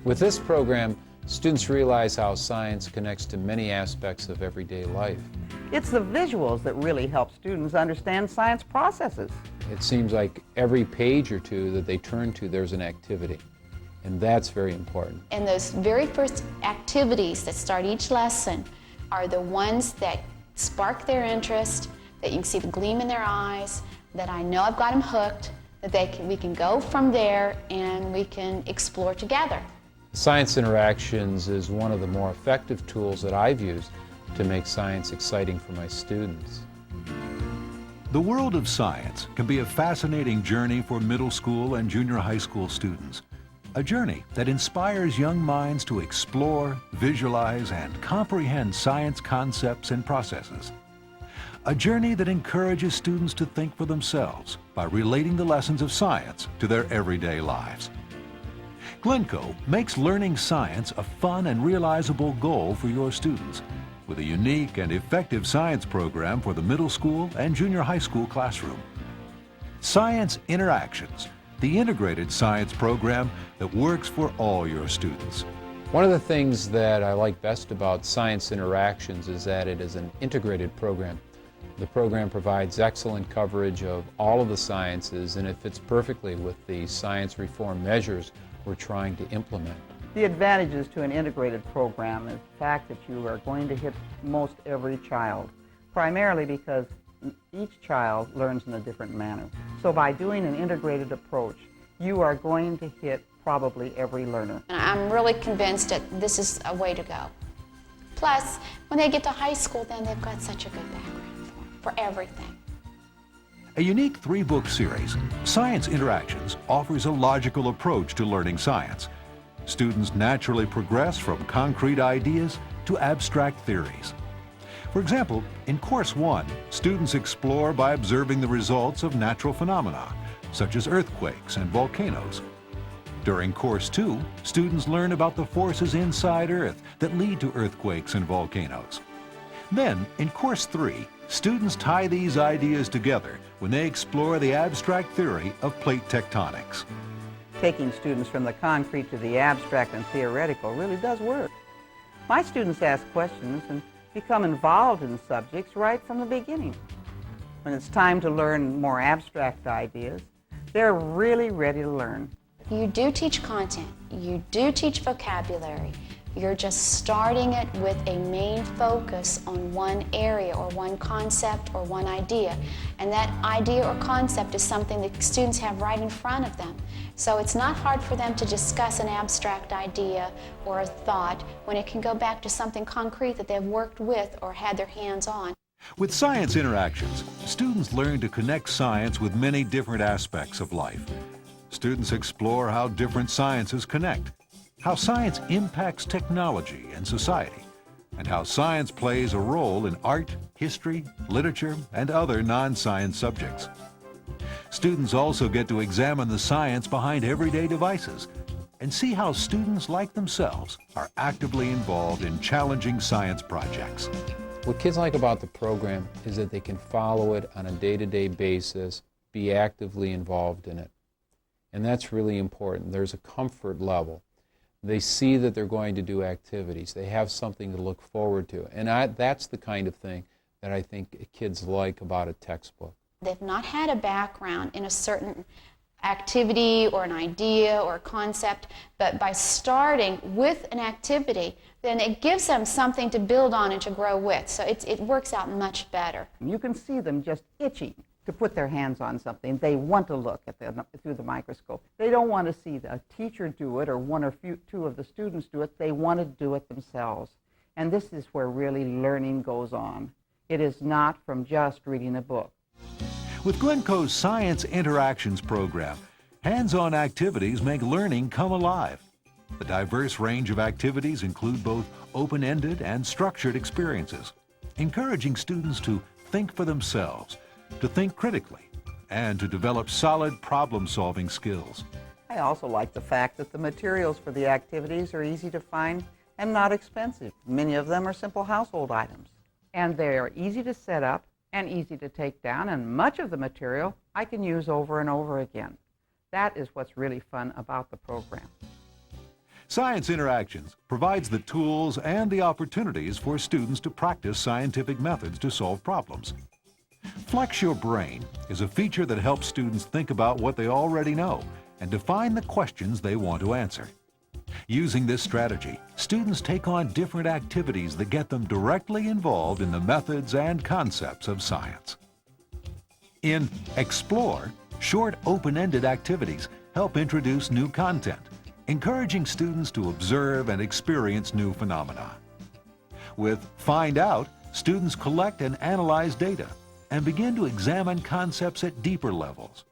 With this program, students realize how science connects to many aspects of everyday life. It's the visuals that really help students understand science processes. It seems like every page or two that they turn to, there's an activity, and that's very important. And those very first activities that start each lesson are the ones that spark their interest, that you can see the gleam in their eyes, that I know I've got them hooked, that we can go from there and we can explore together. Science Interactions is one of the more effective tools that I've used to make science exciting for my students. The world of science can be a fascinating journey for middle school and junior high school students. A journey that inspires young minds to explore, visualize, and comprehend science concepts and processes. A journey that encourages students to think for themselves by relating the lessons of science to their everyday lives. Glencoe makes learning science a fun and realizable goal for your students with a unique and effective science program for the middle school and junior high school classroom. Science Interactions, the integrated science program that works for all your students. One of the things that I like best about Science Interactions is that it is an integrated program. The program provides excellent coverage of all of the sciences, and it fits perfectly with the science reform measures we're trying to implement. The advantages to an integrated program is the fact that you are going to hit most every child, primarily because each child learns in a different manner. So by doing an integrated approach, you are going to hit probably every learner. And I'm really convinced that this is a way to go. Plus, when they get to high school, then they've got such a good background for everything. A unique 3-book series, Science Interactions offers a logical approach to learning science. Students naturally progress from concrete ideas to abstract theories. For example, in Course 1, students explore by observing the results of natural phenomena, such as earthquakes and volcanoes. During Course 2, students learn about the forces inside Earth that lead to earthquakes and volcanoes. Then, in Course 3, students tie these ideas together when they explore the abstract theory of plate tectonics. Taking students from the concrete to the abstract and theoretical really does work. My students ask questions and become involved in subjects right from the beginning. When it's time to learn more abstract ideas, they're really ready to learn. You do teach content, you do teach vocabulary. You're just starting it with a main focus on one area or one concept or one idea. And that idea or concept is something that students have right in front of them. So it's not hard for them to discuss an abstract idea or a thought when it can go back to something concrete that they've worked with or had their hands on. With Science Interactions, students learn to connect science with many different aspects of life. Students explore how different sciences connect, how science impacts technology and society, and how science plays a role in art, history, literature, and other non-science subjects. Students also get to examine the science behind everyday devices and see how students like themselves are actively involved in challenging science projects. What kids like about the program is that they can follow it on a day-to-day basis, be actively involved in it. And that's really important. There's a comfort level. They see that they're going to do activities. They have something to look forward to. And that's the kind of thing that I think kids like about a textbook. They've not had a background in a certain activity or an idea or a concept, but by starting with an activity, then it gives them something to build on and to grow with. So it works out much better. You can see them just itching to put their hands on something. They want to look at through the microscope. They don't want to see a teacher do it or one or two of the students do it. They want to do it themselves. And this is where really learning goes on. It is not from just reading a book. With Glencoe's Science Interactions program, hands-on activities make learning come alive. The diverse range of activities include both open-ended and structured experiences, encouraging students to think for themselves, to think critically, and to develop solid problem-solving skills. I also like the fact that the materials for the activities are easy to find and not expensive. Many of them are simple household items. And they are easy to set up and easy to take down, and much of the material I can use over and over again. That is what's really fun about the program. Science Interactions provides the tools and the opportunities for students to practice scientific methods to solve problems. Flex Your Brain is a feature that helps students think about what they already know and define the questions they want to answer. Using this strategy, students take on different activities that get them directly involved in the methods and concepts of science. In Explore, short open-ended activities help introduce new content, encouraging students to observe and experience new phenomena. With Find Out, students collect and analyze data and begin to examine concepts at deeper levels.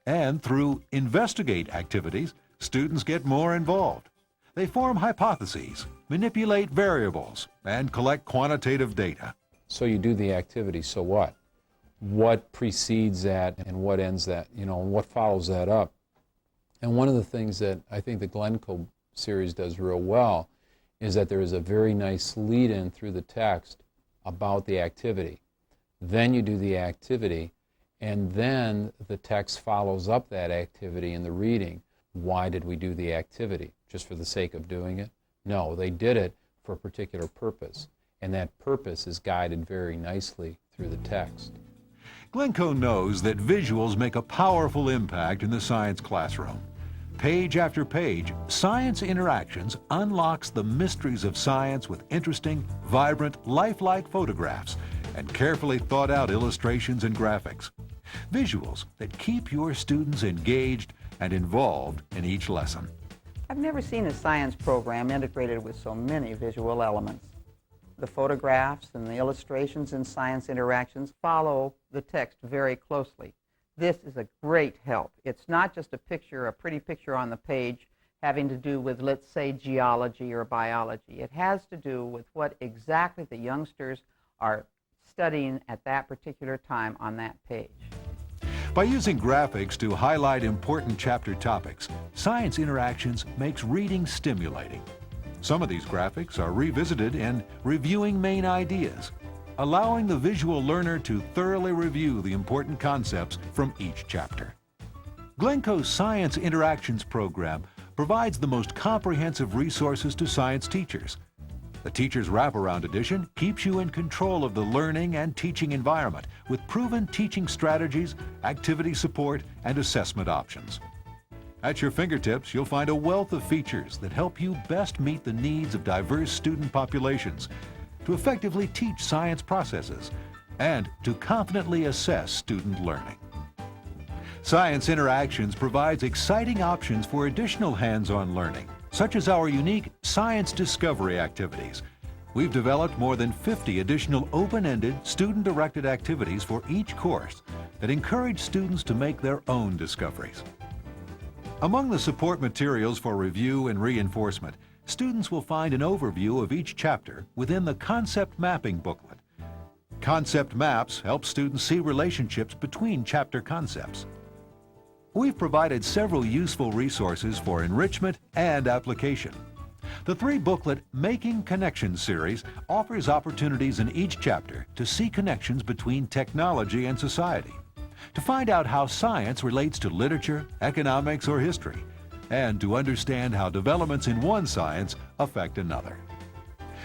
And through Investigate activities, students get more involved. They form hypotheses, manipulate variables, and collect quantitative data. So you do the activity, so what? What precedes that and what ends that, and what follows that up? And one of the things that I think the Glencoe series does real well is that there is a very nice lead-in through the text about the activity. Then you do the activity, and then the text follows up that activity in the reading. Why did we do the activity? Just for the sake of doing it? No, they did it for a particular purpose, and that purpose is guided very nicely through the text. Glencoe knows that visuals make a powerful impact in the science classroom. Page after page, Science Interactions unlocks the mysteries of science with interesting, vibrant, lifelike photographs and carefully thought out illustrations and graphics. Visuals that keep your students engaged and involved in each lesson. I've never seen a science program integrated with so many visual elements. The photographs and the illustrations in Science Interactions follow the text very closely. This is a great help. It's not just a picture, a pretty picture on the page having to do with, let's say, geology or biology. It has to do with what exactly the youngsters are studying at that particular time on that page. By using graphics to highlight important chapter topics, Science Interactions makes reading stimulating. Some of these graphics are revisited in Reviewing Main Ideas, allowing the visual learner to thoroughly review the important concepts from each chapter. Glencoe's Science Interactions program provides the most comprehensive resources to science teachers. The Teacher's Wraparound Edition keeps you in control of the learning and teaching environment with proven teaching strategies, activity support, and assessment options. At your fingertips, you'll find a wealth of features that help you best meet the needs of diverse student populations, to effectively teach science processes, and to confidently assess student learning. Science Interactions provides exciting options for additional hands-on learning, such as our unique science discovery activities. We've developed more than 50 additional open-ended, student-directed activities for each course that encourage students to make their own discoveries. Among the support materials for review and reinforcement, students will find an overview of each chapter within the Concept Mapping booklet. Concept maps help students see relationships between chapter concepts. We've provided several useful resources for enrichment and application. The three-booklet Making Connections series offers opportunities in each chapter to see connections between technology and society, to find out how science relates to literature, economics, or history, and to understand how developments in one science affect another.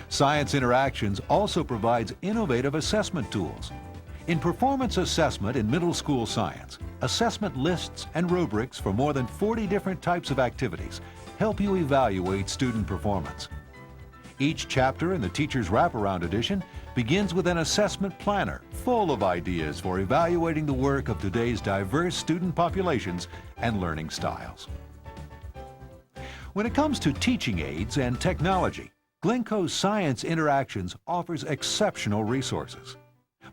Science Interactions also provides innovative assessment tools. In performance assessment in middle school science, assessment lists and rubrics for more than 40 different types of activities help you evaluate student performance. Each chapter in the Teacher's Wraparound Edition begins with an assessment planner full of ideas for evaluating the work of today's diverse student populations and learning styles. When it comes to teaching aids and technology, Glencoe's Science Interactions offers exceptional resources.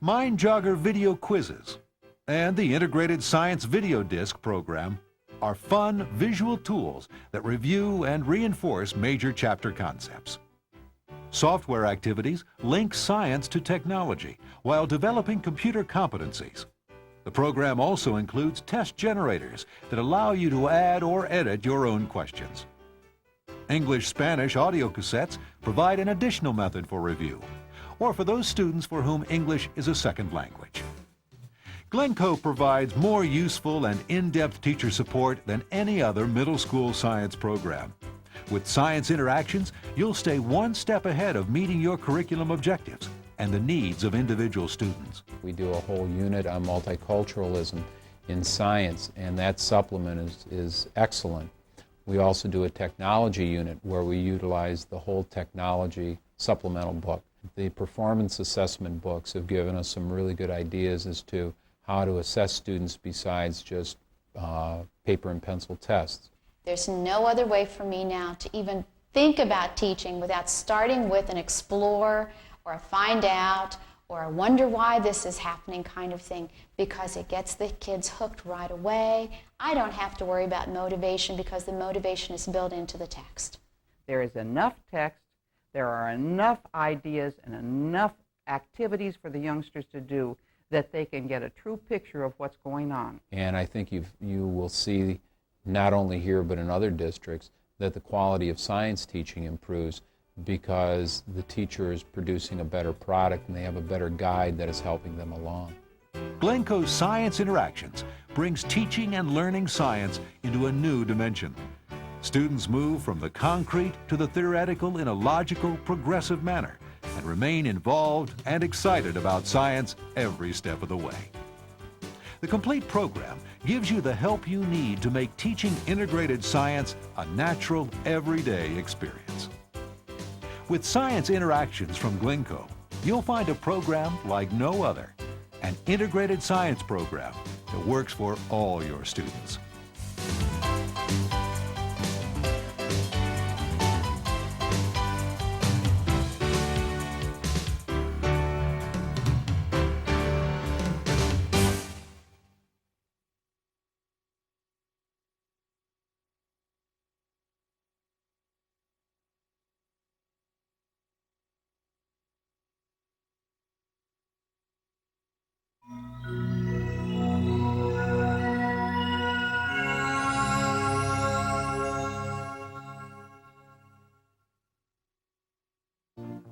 Mind Jogger video quizzes and the Integrated Science Video Disc program are fun visual tools that review and reinforce major chapter concepts. Software activities link science to technology while developing computer competencies. The program also includes test generators that allow you to add or edit your own questions. English-Spanish audio cassettes provide an additional method for review, or for those students for whom English is a second language. Glencoe provides more useful and in-depth teacher support than any other middle school science program. With Science Interactions, you'll stay one step ahead of meeting your curriculum objectives and the needs of individual students. We do a whole unit on multiculturalism in science, and that supplement is excellent. We also do a technology unit where we utilize the whole technology supplemental book. The performance assessment books have given us some really good ideas as to how to assess students besides just paper and pencil tests. There's no other way for me now to even think about teaching without starting with an explore or a find out or a wonder why this is happening kind of thing, because it gets the kids hooked right away. I don't have to worry about motivation because the motivation is built into the text. There is enough text, there are enough ideas and enough activities for the youngsters to do that they can get a true picture of what's going on. And I think you will see, not only here but in other districts, that the quality of science teaching improves because the teacher is producing a better product and they have a better guide that is helping them along. Glencoe's Science Interactions brings teaching and learning science into a new dimension. Students move from the concrete to the theoretical in a logical, progressive manner and remain involved and excited about science every step of the way. The complete program gives you the help you need to make teaching integrated science a natural, everyday experience. With Science Interactions from Glencoe, you'll find a program like no other, an integrated science program that works for all your students.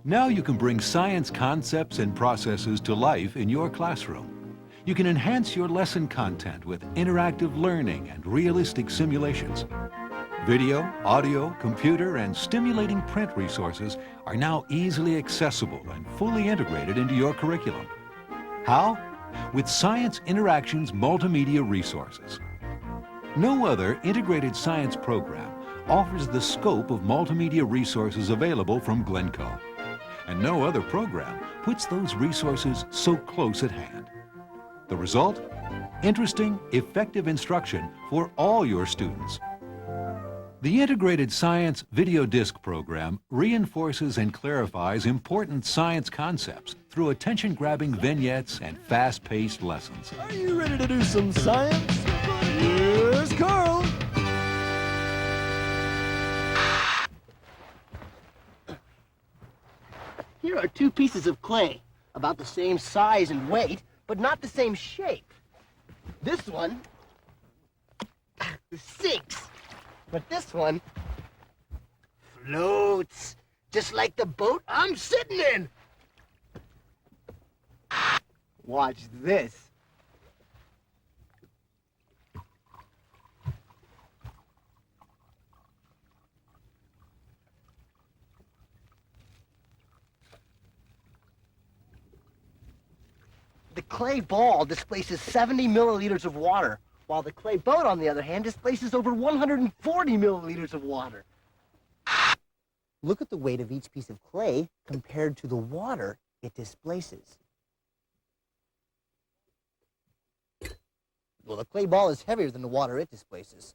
Now you can bring science concepts and processes to life in your classroom. You can enhance your lesson content with interactive learning and realistic simulations. Video, audio, computer, and stimulating print resources are now easily accessible and fully integrated into your curriculum. How? With Science Interactions multimedia resources. No other integrated science program offers the scope of multimedia resources available from Glencoe. And no other program puts those resources so close at hand. The result? Interesting, effective instruction for all your students. The Integrated Science Video Disc program reinforces and clarifies important science concepts through attention-grabbing vignettes and fast-paced lessons. Are you ready to do some science? Here's Carl. Here are two pieces of clay, about the same size and weight, but not the same shape. This one sinks, but this one floats, just like the boat I'm sitting in. Watch this. The clay ball displaces 70 milliliters of water, while the clay boat, on the other hand, displaces over 140 milliliters of water. Look at the weight of each piece of clay compared to the water it displaces. Well, the clay ball is heavier than the water it displaces.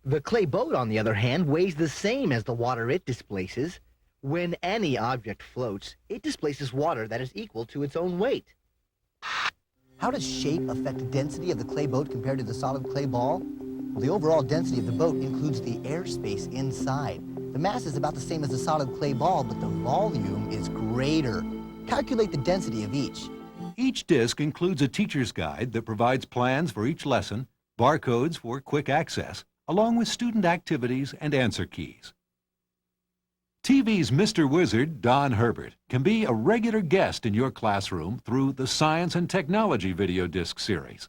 The clay boat, on the other hand, weighs the same as the water it displaces. When any object floats, it displaces water that is equal to its own weight. How does shape affect the density of the clay boat compared to the solid clay ball? Well, the overall density of the boat includes the airspace inside. The mass is about the same as the solid clay ball, but the volume is greater. Calculate the density of each. Each disc includes a teacher's guide that provides plans for each lesson, barcodes for quick access, along with student activities and answer keys. TV's Mr. Wizard, Don Herbert, can be a regular guest in your classroom through the Science and Technology video disc series.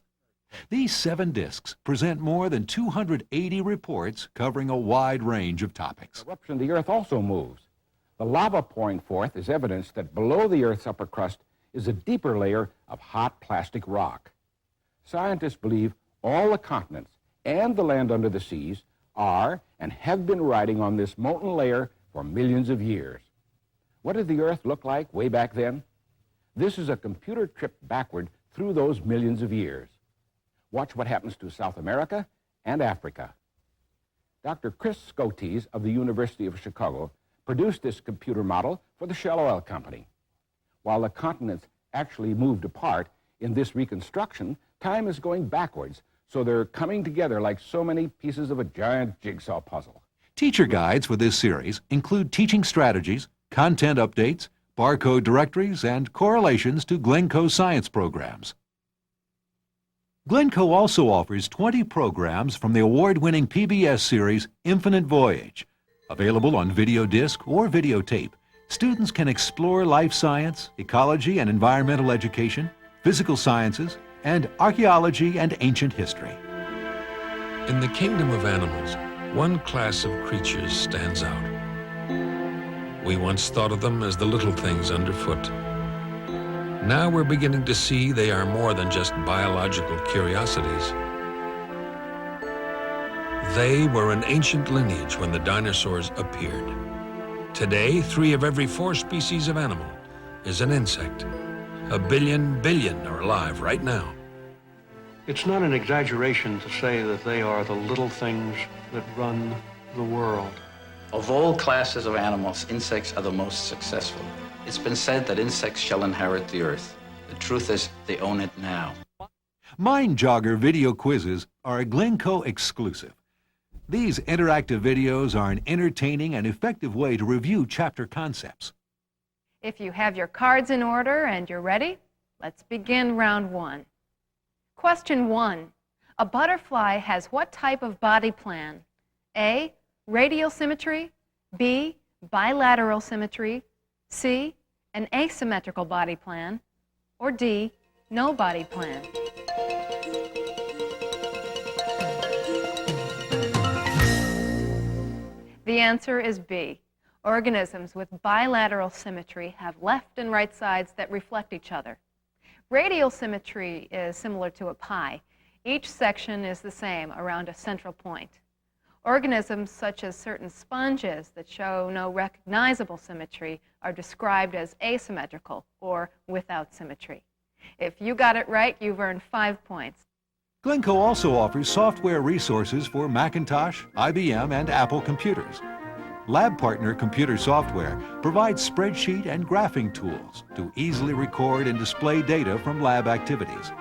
These 7 discs present more than 280 reports covering a wide range of topics. Eruption of the Earth also moves. The lava pouring forth is evidence that below the Earth's upper crust is a deeper layer of hot plastic rock. Scientists believe all the continents and the land under the seas are and have been riding on this molten layer for millions of years. What did the Earth look like way back then? This is a computer trip backward through those millions of years. Watch what happens to South America and Africa. Dr. Chris Scotes of the University of Chicago produced this computer model for the Shell Oil Company. While the continents actually moved apart, in this reconstruction, time is going backwards, so they're coming together like so many pieces of a giant jigsaw puzzle. Teacher guides for this series include teaching strategies, content updates, barcode directories, and correlations to Glencoe science programs. Glencoe also offers 20 programs from the award-winning PBS series Infinite Voyage. Available on video disc or videotape, students can explore life science, ecology and environmental education, physical sciences, and archaeology and ancient history. In the kingdom of animals, one class of creatures stands out. We once thought of them as the little things underfoot. Now we're beginning to see they are more than just biological curiosities. They were an ancient lineage when the dinosaurs appeared. Today, 3 of every 4 species of animal is an insect. 1 billion are alive right now. It's not an exaggeration to say that they are the little things that run the world. Of all classes of animals, insects are the most successful. It's been said that insects shall inherit the earth. The truth is, they own it now. Mind Jogger video quizzes are a Glencoe exclusive. These interactive videos are an entertaining and effective way to review chapter concepts. If you have your cards in order and you're ready, let's begin round 1. Question 1. A butterfly has what type of body plan? A, radial symmetry, B, bilateral symmetry, C, an asymmetrical body plan, or D, no body plan. The answer is B. Organisms with bilateral symmetry have left and right sides that reflect each other. Radial symmetry is similar to a pie. Each section is the same around a central point. Organisms such as certain sponges that show no recognizable symmetry are described as asymmetrical or without symmetry. If you got it right, you've earned 5 points. Glencoe also offers software resources for Macintosh, IBM, and Apple computers. Lab Partner Computer Software provides spreadsheet and graphing tools to easily record and display data from lab activities.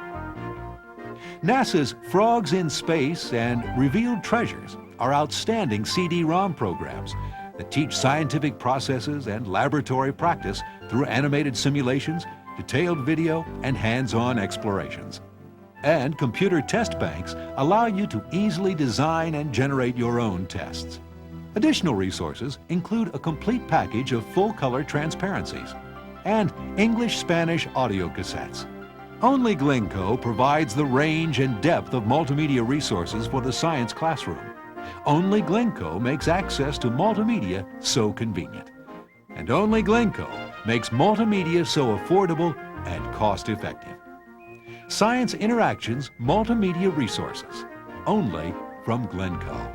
NASA's Frogs in Space and Revealed Treasures are outstanding CD-ROM programs that teach scientific processes and laboratory practice through animated simulations, detailed video, and hands-on explorations. And computer test banks allow you to easily design and generate your own tests. Additional resources include a complete package of full-color transparencies and English-Spanish audio cassettes. Only Glencoe provides the range and depth of multimedia resources for the science classroom. Only Glencoe makes access to multimedia so convenient. And only Glencoe makes multimedia so affordable and cost-effective. Science Interactions Multimedia Resources, only from Glencoe.